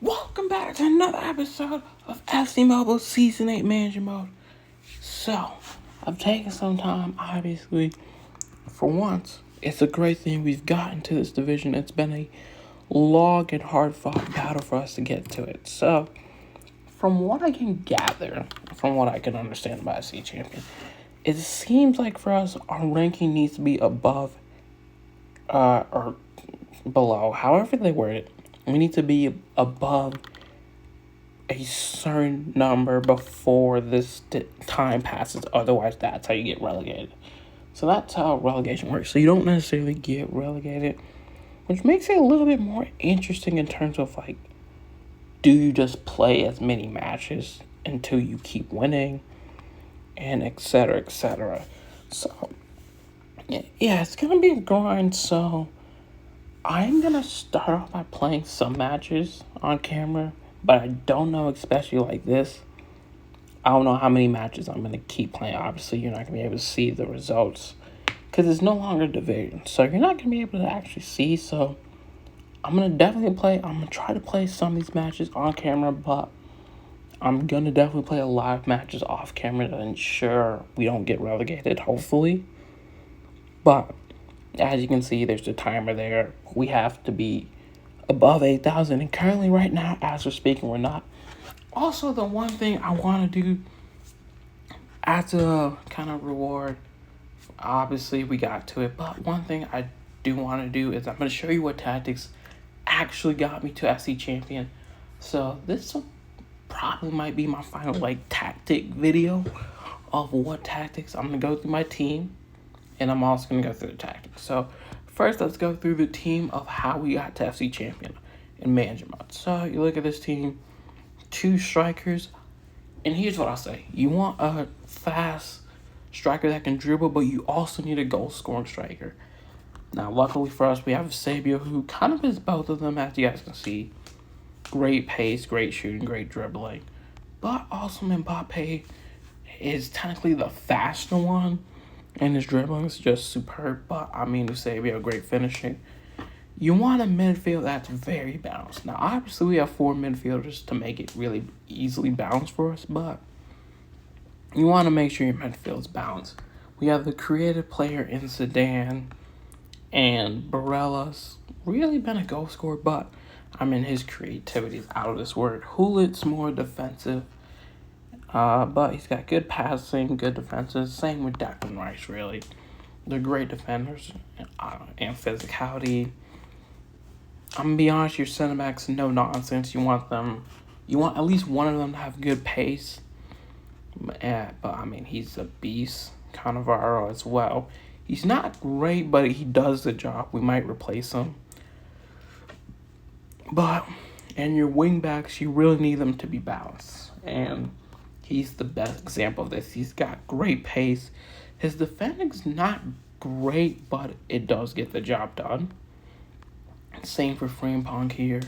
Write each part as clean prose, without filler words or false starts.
Welcome back to another episode of FC Mobile Season 8 Manager Mode. So, I've taken some time, obviously. For once, it's a great thing we've gotten to this division. It's been a long and hard-fought battle for us to get to it. So, from what I can gather, from what I can understand about FC Champion, it seems like for us, our ranking needs to be above or below, however they word it. We need to be above a certain number before this time passes. Otherwise, that's how you get relegated. So that's how relegation works. So you don't necessarily get relegated, which makes it a little bit more interesting in terms of like, do you just play as many matches until you keep winning, and etc. etc. So yeah, it's gonna be a grind. So I'm gonna start off by playing some matches on camera, but I don't know, especially like this. I don't know how many matches I'm gonna keep playing. Obviously, you're not gonna be able to see the results because it's no longer division, so you're not gonna be able to actually see. So I'm gonna definitely play. I'm gonna try to play some of these matches on camera, but I'm gonna definitely play a lot of matches off camera to ensure we don't get relegated. Hopefully, but as you can see, there's the timer there. We have to be above 8,000, and currently right now, as we're speaking, we're not. Also, the one thing I want to do as a kind of reward, obviously we got to it, but one thing I do want to do is I'm going to show you what tactics actually got me to FC Champion. So this probably might be my final tactic video of what tactics. I'm going to go through my team, and I'm also going to go through the tactics. So first, let's go through the team of how we got to FC Champion in manager mode. So you look at this team, 2 strikers, and here's what I'll say. You want a fast striker that can dribble, but you also need a goal-scoring striker. Now, luckily for us, we have Sabio, who kind of is both of them, as you guys can see. Great pace, great shooting, great dribbling. But also Mbappe is technically the faster one, and his dribbling is just superb. But, I mean, Eusebio, great finishing. You want a midfield that's very balanced. Now, obviously, we have 4 midfielders to make it really easily balanced for us, but you want to make sure your midfield's balanced. We have the creative player in Zidane, and Barella's really been a goal scorer, but, I mean, his creativity is out of this world. Hulit's more defensive, but he's got good passing, good defenses. Same with Declan Rice, really. They're great defenders and physicality. I'm going to be honest, your center backs, no nonsense. You want at least one of them to have good pace. But I mean, he's a beast. Cannavaro as well. He's not great, but he does the job. We might replace him. And your wing backs, you really need them to be balanced. And he's the best example of this. He's got great pace. His defending's not great, but it does get the job done. Same for Frimpong here.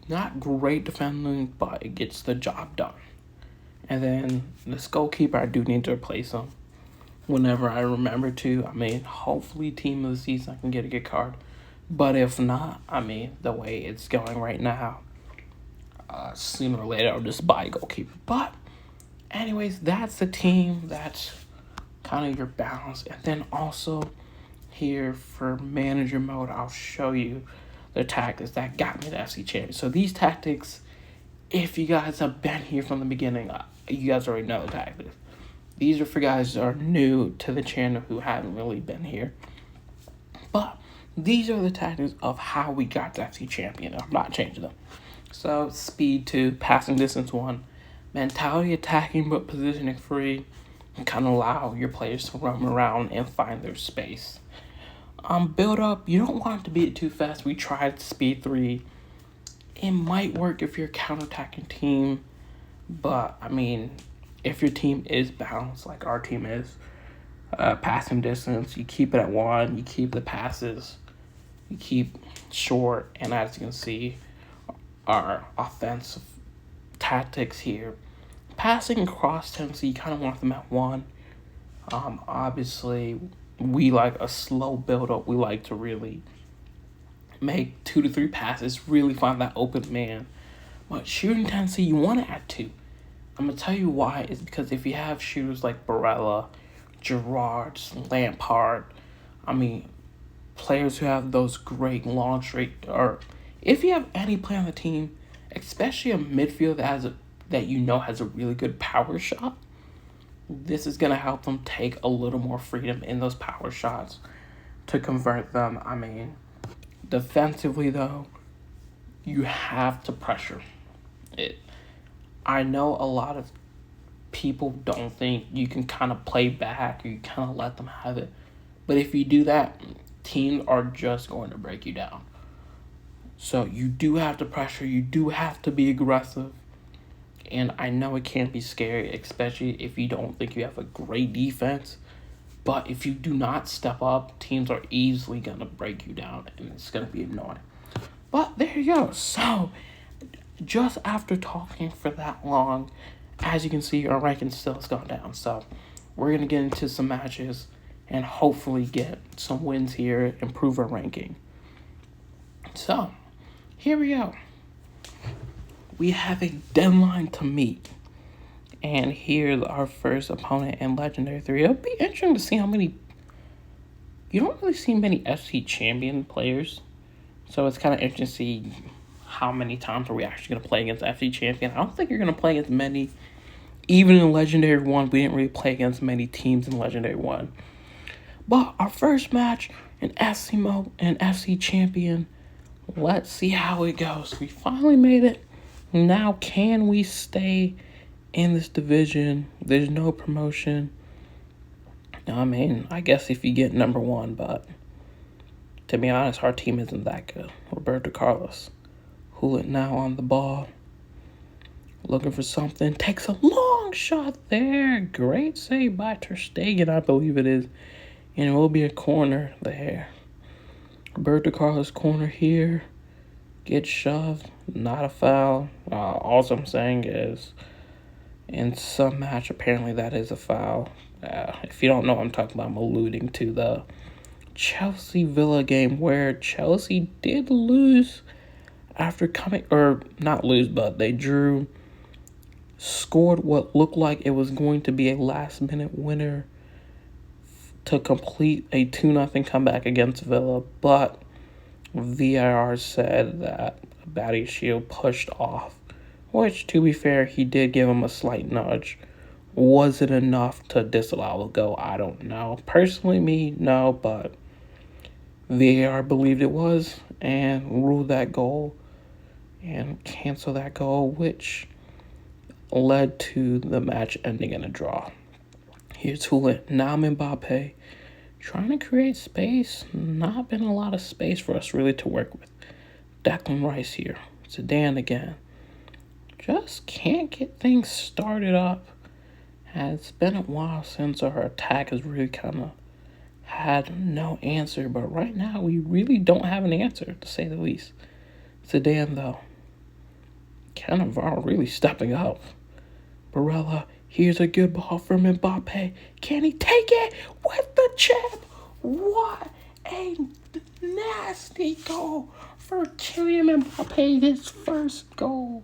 Not great defending, but it gets the job done. And then this goalkeeper, I do need to replace him whenever I remember to. I mean, hopefully team of the season I can get a good card. But if not, I mean, the way it's going right now, sooner or later I'll just buy a goalkeeper. But anyways, that's the team. That's kind of your balance. And then also here for manager mode, I'll show you the tactics that got me to FC Champion. So these tactics, if you guys have been here from the beginning, you guys already know the tactics. These are for guys that are new to the channel who haven't really been here. But these are the tactics of how we got to FC Champion. I'm not changing them. So speed 2, passing distance 1, mentality attacking but positioning free, and kind of allow your players to roam around and find their space. Build up, you don't want it to be too fast. We tried speed 3. It might work if you're a counter-attacking team, but I mean, if your team is balanced like our team is, passing distance, you keep it at 1, you keep the passes, you keep short, and as you can see, our offensive tactics here, passing across tendency, you kind of want them at 1. Obviously, we like a slow build-up. We like to really make 2 to 3 passes, really find that open man. But shooting tendency, you want to add 2. I'm going to tell you why. Is because if you have shooters like Barella, Gerrard, Lampard, players who have those great long straight, or if you have any player on the team, especially a midfield that you know has a really good power shot, this is going to help them take a little more freedom in those power shots to convert them. Defensively, though, you have to pressure it. I know a lot of people don't think you can kind of play back or you kind of let them have it. But if you do that, teams are just going to break you down. So you do have to pressure. You do have to be aggressive. And I know it can be scary, especially if you don't think you have a great defense. But if you do not step up, teams are easily going to break you down, and it's going to be annoying. But there you go. So, just after talking for that long, as you can see, our ranking still has gone down. So, we're going to get into some matches and hopefully get some wins here, improve our ranking. So, here we go. We have a deadline to meet. And here's our first opponent in Legendary 3. It'll be interesting to see how many... You don't really see many FC Champion players. So it's kind of interesting to see how many times are we actually going to play against FC Champion. I don't think you're going to play against many. Even in Legendary 1, we didn't really play against many teams in Legendary 1. But our first match in FC Champion, let's see how it goes. We finally made it. Now, can we stay in this division? There's no promotion. I guess if you get number 1, but to be honest, our team isn't that good. Roberto Carlos. Hulit now on the ball. Looking for something. Takes a long shot there. Great save by Ter Stegen, I believe it is. And it will be a corner there. Roberto Carlos corner here. Gets shoved. Not a foul. All I'm saying is, in some match, apparently that is a foul. If you don't know what I'm talking about, I'm alluding to the Chelsea-Villa game where Chelsea did lose after coming, or not lose, but they drew, scored what looked like it was going to be a last-minute winner to complete a 2-0 comeback against Villa, but VAR said that Badiashile pushed off, which, to be fair, he did give him a slight nudge. Was it enough to disallow a goal? I don't know. Personally, no, but VAR believed it was and ruled that goal and canceled that goal, which led to the match ending in a draw. Here's Hulit. Now Mbappe trying to create space. Not been a lot of space for us really to work with. Declan Rice here. Zidane again. Just can't get things started up. It's been a while since our attack has really kind of had no answer. But right now, we really don't have an answer, to say the least. Zidane, though. Cannavaro really stepping up. Barella, here's a good ball from Mbappe. Can he take it with the chip? What a nasty goal for Kylian Mbappe, his first goal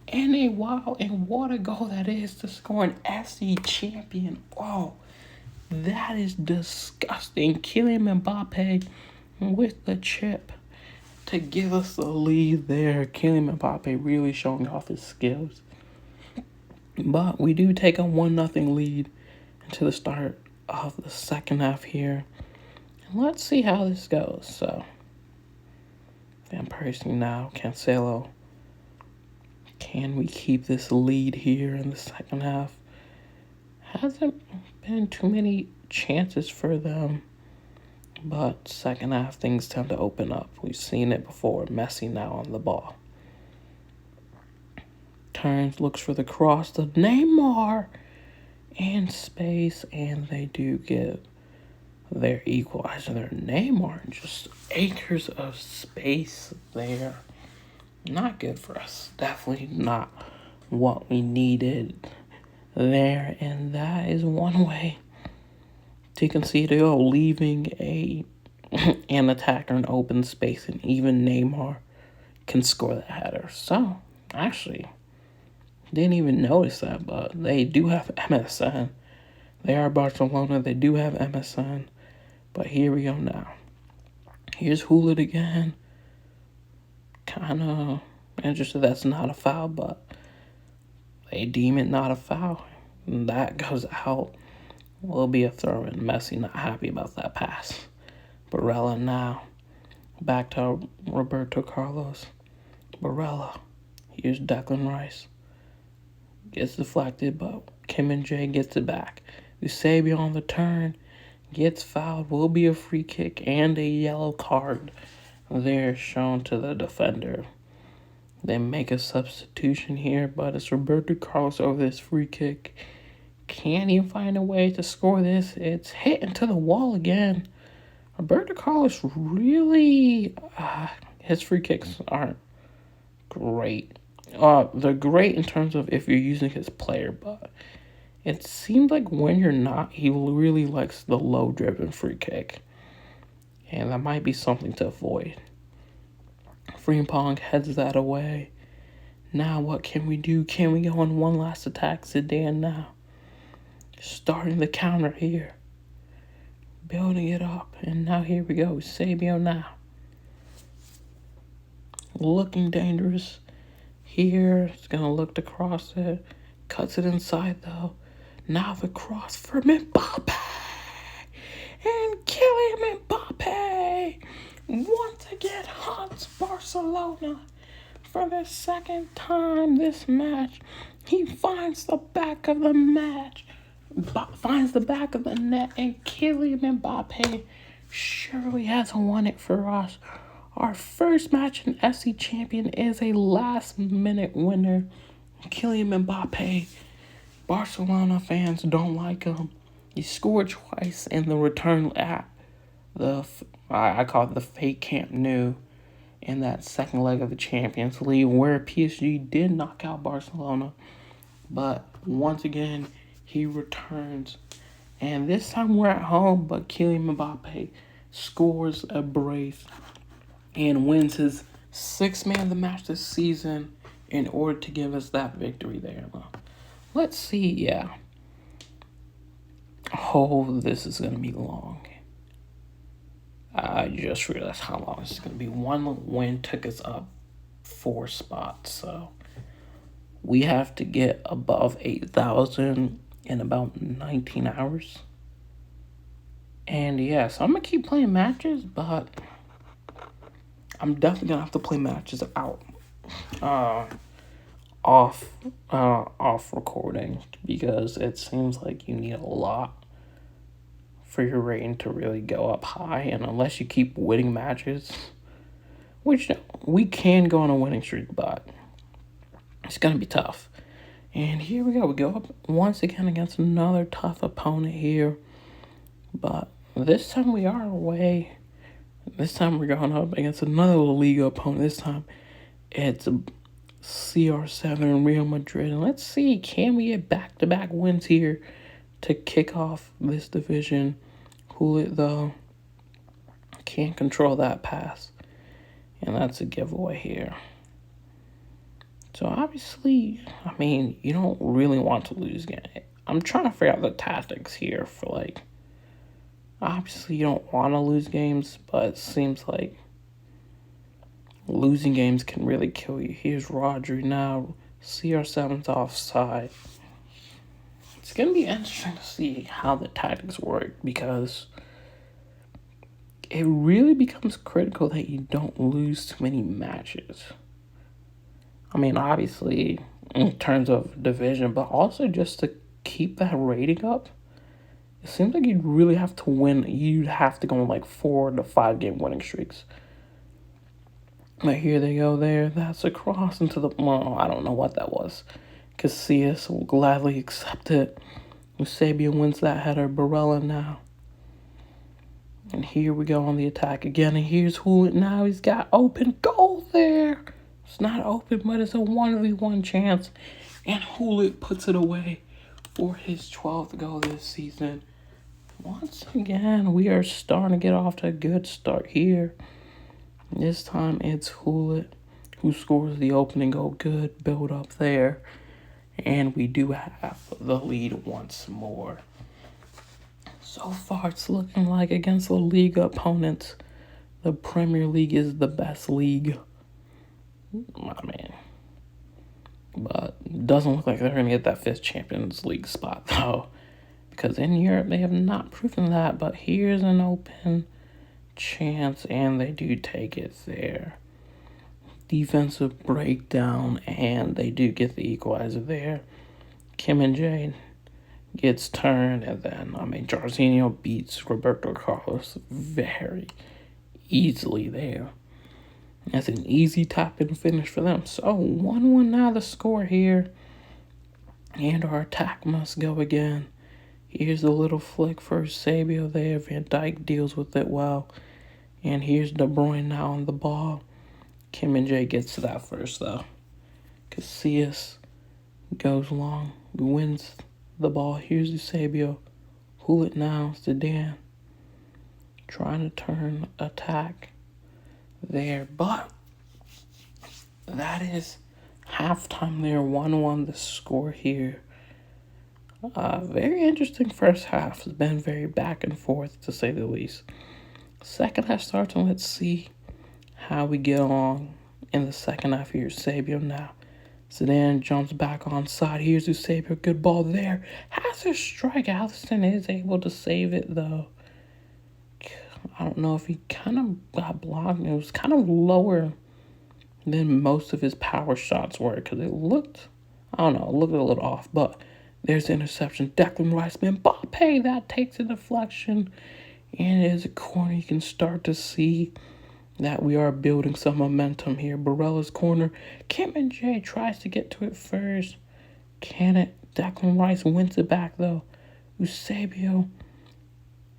in a while. And what a goal that is to score an FC Champion. Oh, that is disgusting. Kylian Mbappe with the chip to give us the lead there. Kylian Mbappe really showing off his skills. But we do take a 1-0 lead into the start of the second half here. And let's see how this goes. So, Van Persie now, Cancelo. Can we keep this lead here in the second half? Hasn't been too many chances for them. But second half, things tend to open up. We've seen it before. Messi now on the ball. Turns, looks for the cross to Neymar in space, and they do get their equalizer there. Neymar, just acres of space there. Not good for us. Definitely not what we needed there, and that is one way to concede a goal, leaving a an attacker in open space, and even Neymar can score that header. So, actually, didn't even notice that, but they do have MSN. They are Barcelona. They do have MSN. But here we go now. Here's Hulit again. Kind of interested that's not a foul, but they deem it not a foul. And that goes out. Will be a throw-in. Messi not happy about that pass. Barella now. Back to Roberto Carlos. Barella. Here's Declan Rice. Gets deflected, but Kim and Jay gets it back. Eusebio on the turn. Gets fouled. Will be a free kick and a yellow card there shown to the defender. They make a substitution here, but it's Roberto Carlos over this free kick. Can't even find a way to score this. It's hit into the wall again. Roberto Carlos really... his free kicks aren't great. They're great in terms of if you're using his player, but it seems like when you're not, he really likes the low-driven free kick. And that might be something to avoid. Frimpong heads that away. Now what can we do? Can we go on one last attack? Zidane now. Starting the counter here. Building it up. And now here we go. Sabio now. Looking dangerous. Here. It's going to look to cross it. Cuts it inside though. Now the cross for Mbappe. And Kylian Mbappe once again haunts Barcelona for the second time this match. He finds the back of the match. Finds the back of the net, and Kylian Mbappe surely has won it for us. Our first match in FC Champion is a last-minute winner. Kylian Mbappe. Barcelona fans don't like him. He scored twice in the return at I call it the fake Camp Nou in that second leg of the Champions League, where PSG did knock out Barcelona. But once again, he returns. And this time we're at home, but Kylian Mbappe scores a brace and wins his sixth man of the match this season in order to give us that victory there. Let's see, yeah. Oh, this is going to be long. I just realized how long this is going to be. One win took us up 4 spots, so we have to get above 8,000 in about 19 hours. And yeah, so I'm going to keep playing matches, but I'm definitely going to have to play matches out off recording, because it seems like you need a lot for your rating to really go up high. And unless you keep winning matches, which we can go on a winning streak, but it's going to be tough. And here we go. We go up once again against another tough opponent here. But this time we are away. This time we're going up against another La Liga opponent. This time it's CR7 and Real Madrid. And let's see, can we get back-to-back wins here to kick off this division? Hulit, though, can't control that pass. And that's a giveaway here. So, obviously, I mean, you don't really want to lose game. I'm trying to figure out the tactics here for, obviously, you don't want to lose games, but it seems like losing games can really kill you. Here's Rodri now. CR7's offside. It's going to be interesting to see how the tactics work, because it really becomes critical that you don't lose too many matches. I mean, obviously, in terms of division, but also just to keep that rating up. It seems like you'd really have to win. You'd have to go on 4 to 5 game winning streaks. But here they go there. That's a cross into the... Well, I don't know what that was. Casillas will gladly accept it. Eusebio wins that header. Barella now. And here we go on the attack again. And here's Hulit now. He's got open goal there. It's not open, but it's a 1v1 chance. And Hulit puts it away for his 12th goal this season. once again, we are starting to get off to a good start here. This time it's Hulit who scores the opening goal. Good build up there. And we do have the lead once more. So far, it's looking like against the league opponents, the Premier League is the best league. I mean, but it doesn't look like they're going to get that 5th Champions League spot, though. Because in Europe, they have not proven that. But here's an open chance, and they do take it there. Defensive breakdown, and they do get the equalizer there. Kim and Jay gets turned, and then, Jarzinho beats Roberto Carlos very easily there. That's an easy tap-in finish for them. So, 1-1 now the score here. And our attack must go again. Here's the little flick for Sabio there. Van Dijk deals with it well. And here's De Bruyne now on the ball. Kim and Jay gets to that first, though. Casillas goes long, wins the ball. Here's Eusebio. Hulit now, Zidane. Trying to turn attack there. But that is halftime there. 1-1 the score here. Very interesting first half. It's been very back and forth, to say the least. Second half starts, and let's see how we get along in the second half. Here's Eusebio now. Zidane jumps back on side. Here's Eusebio. Good ball there. Has a strike. Allison is able to save it, though. I don't know if he kind of got blocked. It was kind of lower than most of his power shots were, because it looked a little off. But there's the interception. Declan Rice, Mbappe, that takes a deflection. And it is a corner. You can start to see that we are building some momentum here. Barella's corner. Kim and Jay tries to get to it first. Can it? Declan Rice wins it back, though. Eusebio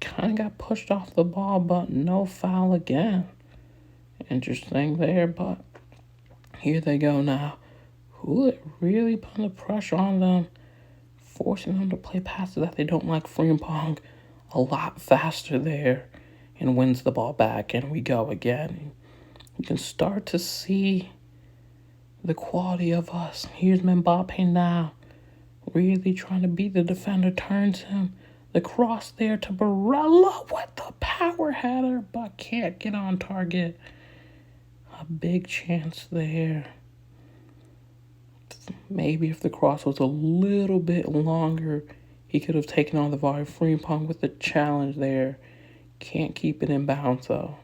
kind of got pushed off the ball, but no foul again. Interesting there, but here they go now. Hulit really putting the pressure on them, forcing them to play passes that they don't like. Frimpong a lot faster there and wins the ball back, and we go again. You can start to see the quality of us. Here's Mbappe now, really trying to beat the defender, turns him. The cross there to Barella with the power header, but can't get on target. A big chance there. Maybe if the cross was a little bit longer, he could have taken on the volley. Frimpong with the challenge there. Can't keep it in bounds, though.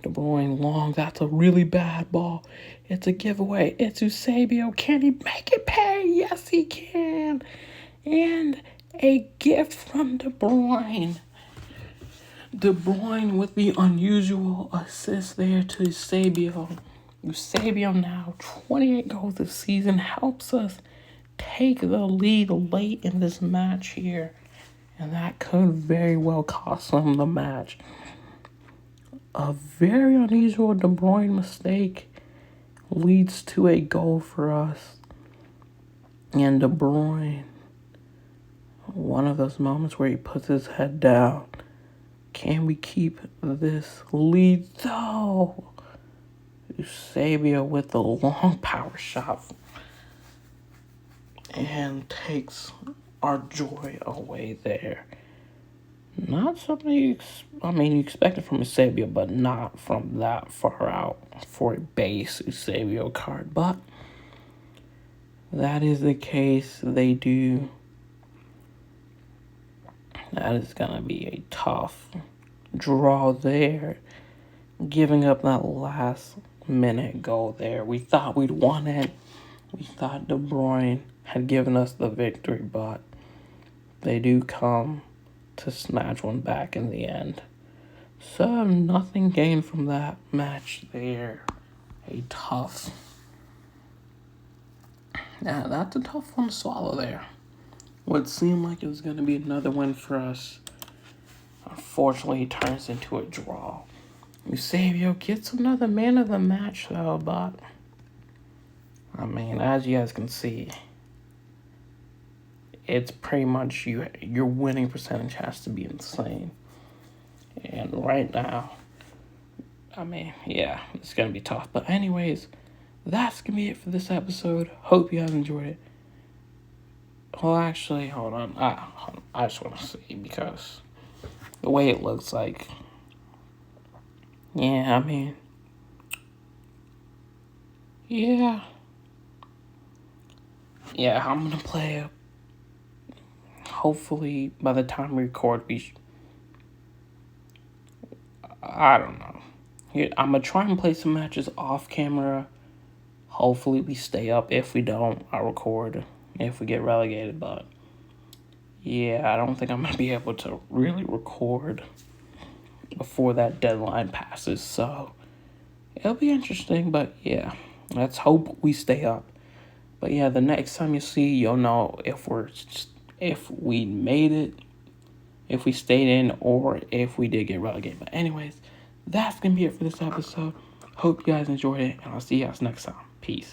De Bruyne long. That's a really bad ball. It's a giveaway. It's Eusebio. Can he make it pay? Yes, he can. And a gift from De Bruyne. De Bruyne with the unusual assist there to Eusebio. Eusebio now, 28 goals this season, helps us take the lead late in this match here. And that could very well cost them the match. A very unusual De Bruyne mistake leads to a goal for us. And De Bruyne, one of those moments where he puts his head down. Can we keep this lead, though? Eusebio with the long power shot and takes our joy away there. Not something you expect it from Eusebio, but not from that far out for a base Eusebio card. But that is the case. They do. That is going to be a tough draw there. Giving up that last minute goal there. We thought we'd won it. We thought De Bruyne had given us the victory, but they do come to snatch one back in the end. So nothing gained from that match there. That's a tough one to swallow there. What seemed like it was going to be another win for us, unfortunately, turns into a draw. Eusebio gets another man of the match, though, but as you guys can see, it's pretty much your winning percentage has to be insane. And right now, I mean, yeah, it's going to be tough. But anyways, that's going to be it for this episode. Hope you guys enjoyed it. Well, actually, hold on. I just want to see, because the way it looks like, yeah, I mean, yeah, I'm going to play it. Hopefully, by the time we record, I don't know. Here, I'm going to try and play some matches off camera. Hopefully, we stay up. If we don't, I'll record if we get relegated. But, yeah, I don't think I'm going to be able to really record before that deadline passes. So, it'll be interesting. But, yeah, let's hope we stay up. But, yeah, the next time you see, you'll know if we made it, if we stayed in, or if we did get relegated. But anyways, that's going to be it for this episode. Hope you guys enjoyed it, and I'll see you guys next time. Peace.